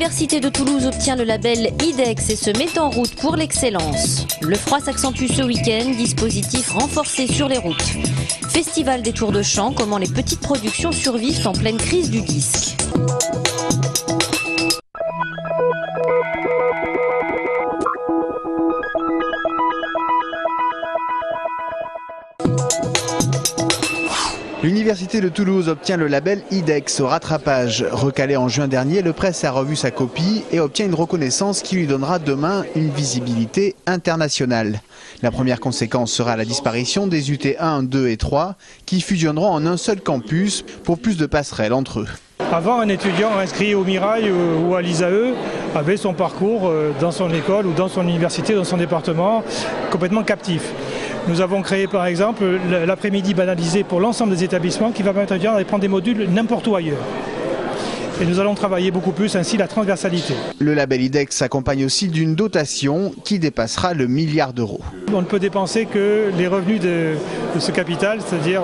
L'Université de Toulouse obtient le label IDEX et se met en route pour l'excellence. Le froid s'accentue ce week-end, dispositif renforcé sur les routes. Festival des tours de chant, comment les petites productions survivent en pleine crise du disque. L'Université de Toulouse obtient le label IDEX au rattrapage. Recalé en juin dernier, le Presse a revu sa copie et obtient une reconnaissance qui lui donnera demain une visibilité internationale. La première conséquence sera la disparition des UT 1, 2 et 3 qui fusionneront en un seul campus pour plus de passerelles entre eux. Avant, un étudiant inscrit au Mirail ou à l'ISAE avait son parcours dans son école ou dans son université, dans son département, complètement captif. Nous avons créé par exemple l'après-midi banalisé pour l'ensemble des établissements qui va permettre aux étudiants d'aller prendre des modules n'importe où ailleurs. Et nous allons travailler beaucoup plus ainsi la transversalité. Le label IDEX s'accompagne aussi d'une dotation qui dépassera le milliard d'euros. On ne peut dépenser que les revenus de ce capital, c'est-à-dire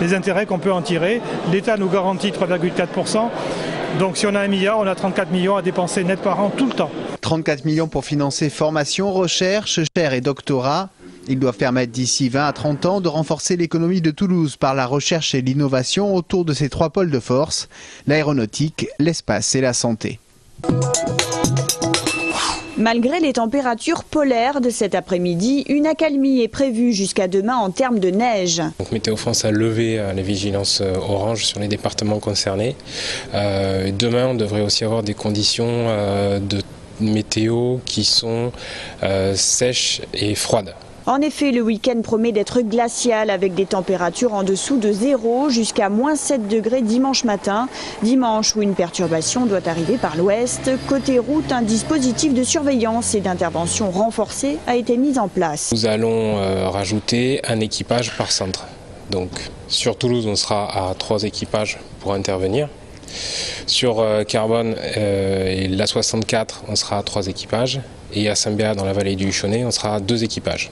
les intérêts qu'on peut en tirer. L'État nous garantit 3,4%. Donc si on a 1 milliard, on a 34 millions à dépenser net par an tout le temps. 34 millions pour financer formation, recherche, chaire et doctorat. Ils doivent permettre d'ici 20 à 30 ans de renforcer l'économie de Toulouse par la recherche et l'innovation autour de ces 3 pôles de force, l'aéronautique, l'espace et la santé. Malgré les températures polaires de cet après-midi, une accalmie est prévue jusqu'à demain en termes de neige. Donc, Météo France a levé les vigilances orange sur les départements concernés. Demain, on devrait aussi avoir des conditions de météo qui sont sèches et froides. En effet, le week-end promet d'être glacial avec des températures en dessous de 0 jusqu'à moins 7 degrés dimanche matin. Dimanche où une perturbation doit arriver par l'ouest. Côté route, un dispositif de surveillance et d'intervention renforcé a été mis en place. Nous allons rajouter un équipage par centre. Donc sur Toulouse, on sera à 3 équipages pour intervenir. Sur Carbone et l'A64, on sera à 3 équipages. Et à Saint-Béat, dans la vallée du Huchonnet, on sera à 2 équipages.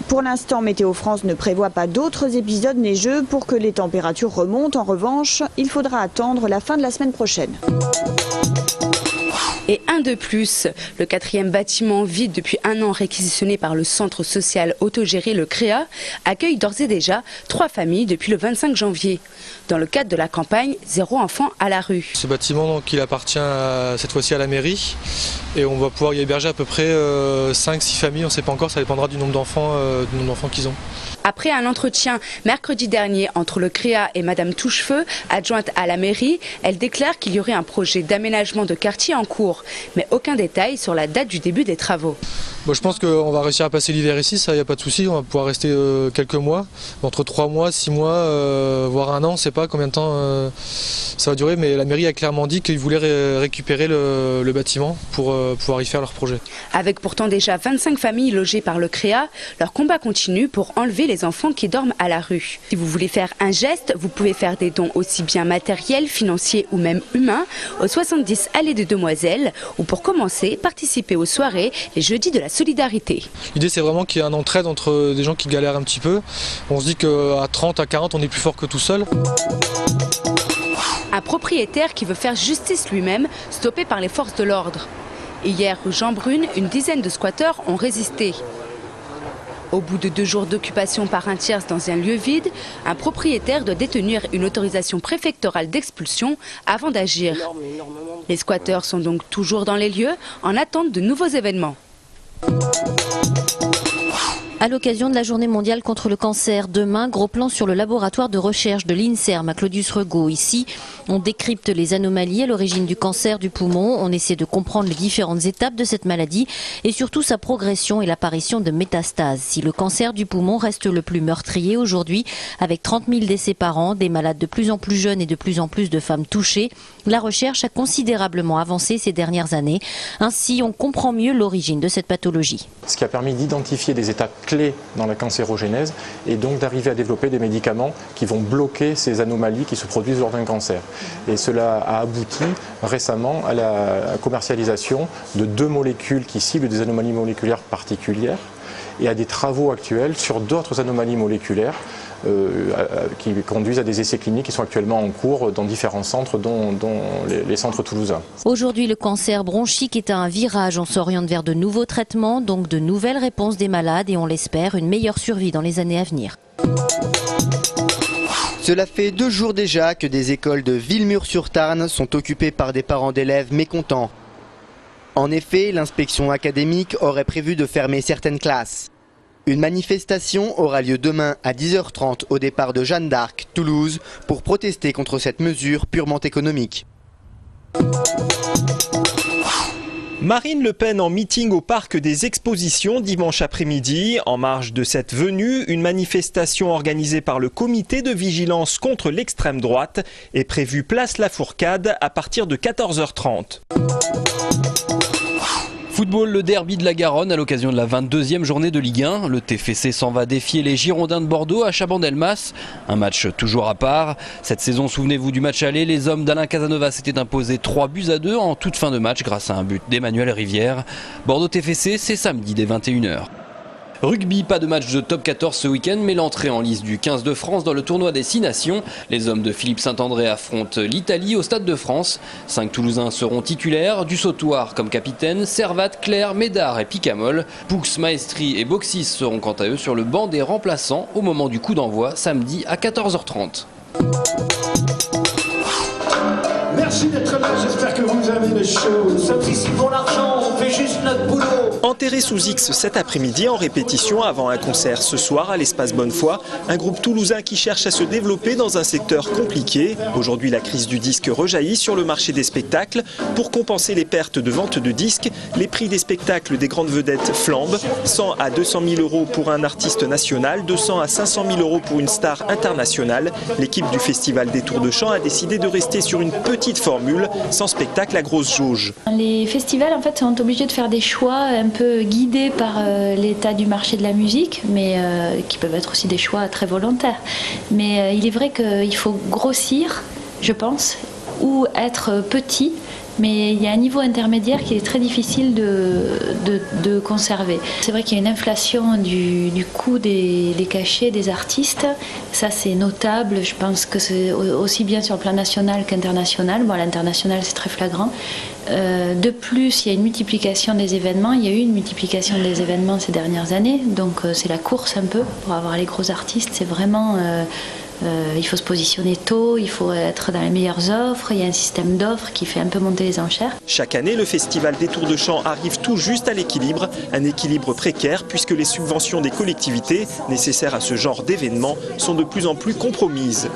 Pour l'instant, Météo France ne prévoit pas d'autres épisodes neigeux pour que les températures remontent. En revanche, il faudra attendre la fin de la semaine prochaine. Et un de plus, le 4e bâtiment vide depuis 1 an réquisitionné par le centre social autogéré, le CREA, accueille d'ores et déjà 3 familles depuis le 25 janvier. Dans le cadre de la campagne Zéro enfant à la rue. Ce bâtiment donc, il appartient cette fois-ci à la mairie et on va pouvoir y héberger à peu près 5-6 familles, on ne sait pas encore, ça dépendra du nombre d'enfants qu'ils ont. Après un entretien mercredi dernier entre le CREA et Madame Touchefeu, adjointe à la mairie, elle déclare qu'il y aurait un projet d'aménagement de quartier en cours, mais aucun détail sur la date du début des travaux. Bon, je pense qu'on va réussir à passer l'hiver ici, ça, il n'y a pas de souci, on va pouvoir rester quelques mois, entre 3 mois, 6 mois, voire 1 an, on ne sait pas combien de temps ça va durer, mais la mairie a clairement dit qu'ils voulaient récupérer le bâtiment pour pouvoir y faire leur projet. Avec pourtant déjà 25 familles logées par le CREA, leur combat continue pour enlever les enfants qui dorment à la rue. Si vous voulez faire un geste, vous pouvez faire des dons aussi bien matériels, financiers ou même humains au 70 allée des Demoiselles ou pour commencer, participer aux soirées les jeudis de la solidarité. L'idée c'est vraiment qu'il y ait un entraide entre des gens qui galèrent un petit peu. On se dit qu'à 30, à 40, on est plus fort que tout seul. Un propriétaire qui veut faire justice lui-même, stoppé par les forces de l'ordre. Hier, rue Jean Brune, une dizaine de squatteurs ont résisté. Au bout de 2 jours d'occupation par un tiers dans un lieu vide, un propriétaire doit détenir une autorisation préfectorale d'expulsion avant d'agir. Les squatteurs sont donc toujours dans les lieux en attente de nouveaux événements. À l'occasion de la journée mondiale contre le cancer, demain, gros plan sur le laboratoire de recherche de l'INSERM à Claudius-Regaud. Ici, on décrypte les anomalies à l'origine du cancer du poumon. On essaie de comprendre les différentes étapes de cette maladie et surtout sa progression et l'apparition de métastases. Si le cancer du poumon reste le plus meurtrier aujourd'hui, avec 30 000 décès par an, des malades de plus en plus jeunes et de plus en plus de femmes touchées, la recherche a considérablement avancé ces dernières années. Ainsi, on comprend mieux l'origine de cette pathologie. Ce qui a permis d'identifier des étapes clés dans la cancérogénèse et donc d'arriver à développer des médicaments qui vont bloquer ces anomalies qui se produisent lors d'un cancer. Et cela a abouti récemment à la commercialisation de 2 molécules qui ciblent des anomalies moléculaires particulières et à des travaux actuels sur d'autres anomalies moléculaires qui conduisent à des essais cliniques qui sont actuellement en cours dans différents centres, dont les centres toulousains. Aujourd'hui, le cancer bronchique est à un virage. On s'oriente vers de nouveaux traitements, donc de nouvelles réponses des malades et on l'espère, une meilleure survie dans les années à venir. Cela fait 2 jours déjà que des écoles de Villemur-sur-Tarn sont occupées par des parents d'élèves mécontents. En effet, l'inspection académique aurait prévu de fermer certaines classes. Une manifestation aura lieu demain à 10h30 au départ de Jeanne d'Arc, Toulouse, pour protester contre cette mesure purement économique. Marine Le Pen en meeting au parc des Expositions dimanche après-midi. En marge de cette venue, une manifestation organisée par le comité de vigilance contre l'extrême droite est prévue place La Fourcade à partir de 14h30. Football, le derby de la Garonne à l'occasion de la 22e journée de Ligue 1. Le TFC s'en va défier les Girondins de Bordeaux à Chabandelmas. Un match toujours à part. Cette saison, souvenez-vous du match aller, les hommes d'Alain Casanova s'étaient imposés 3-2 en toute fin de match grâce à un but d'Emmanuel Rivière. Bordeaux TFC, c'est samedi dès 21h. Rugby, pas de match de top 14 ce week-end, mais l'entrée en lice du 15 de France dans le tournoi des 6 nations. Les hommes de Philippe Saint-André affrontent l'Italie au Stade de France. 5 Toulousains seront titulaires, du Sautoir comme capitaine, Servat, Claire, Médard et Picamol. Poux, Maestri et Boxis seront quant à eux sur le banc des remplaçants au moment du coup d'envoi, samedi à 14h30. Merci d'être là, j'espère que vous avez le show. Nous sommes ici pour l'argent, on fait juste notre boulot. Enterré sous X cet après-midi en répétition avant un concert ce soir à l'Espace Bonnefoy. Un groupe toulousain qui cherche à se développer dans un secteur compliqué. Aujourd'hui, la crise du disque rejaillit sur le marché des spectacles. Pour compenser les pertes de vente de disques, les prix des spectacles des grandes vedettes flambent. 100 à 200 000 euros pour un artiste national, 200 à 500 000 euros pour une star internationale. L'équipe du Festival des Tours de Chant a décidé de rester sur une petite formule, sans spectacle à grosse jauge. Les festivals en fait sont obligés de faire des choix un peu guidés par l'état du marché de la musique, mais qui peuvent être aussi des choix très volontaires. Mais il est vrai qu'il faut grossir, je pense, ou être petit. Mais il y a un niveau intermédiaire qui est très difficile de conserver. C'est vrai qu'il y a une inflation du coût des cachets des artistes. Ça, c'est notable. Je pense que c'est aussi bien sur le plan national qu'international. Bon, à l'international, c'est très flagrant. De plus, il y a une multiplication des événements. Il y a eu une multiplication des événements ces dernières années. Donc, c'est la course un peu pour avoir les gros artistes. C'est vraiment... il faut se positionner tôt, il faut être dans les meilleures offres, il y a un système d'offres qui fait un peu monter les enchères. Chaque année, le Festival des Tours de Chant arrive tout juste à l'équilibre, un équilibre précaire puisque les subventions des collectivités nécessaires à ce genre d'événements sont de plus en plus compromises.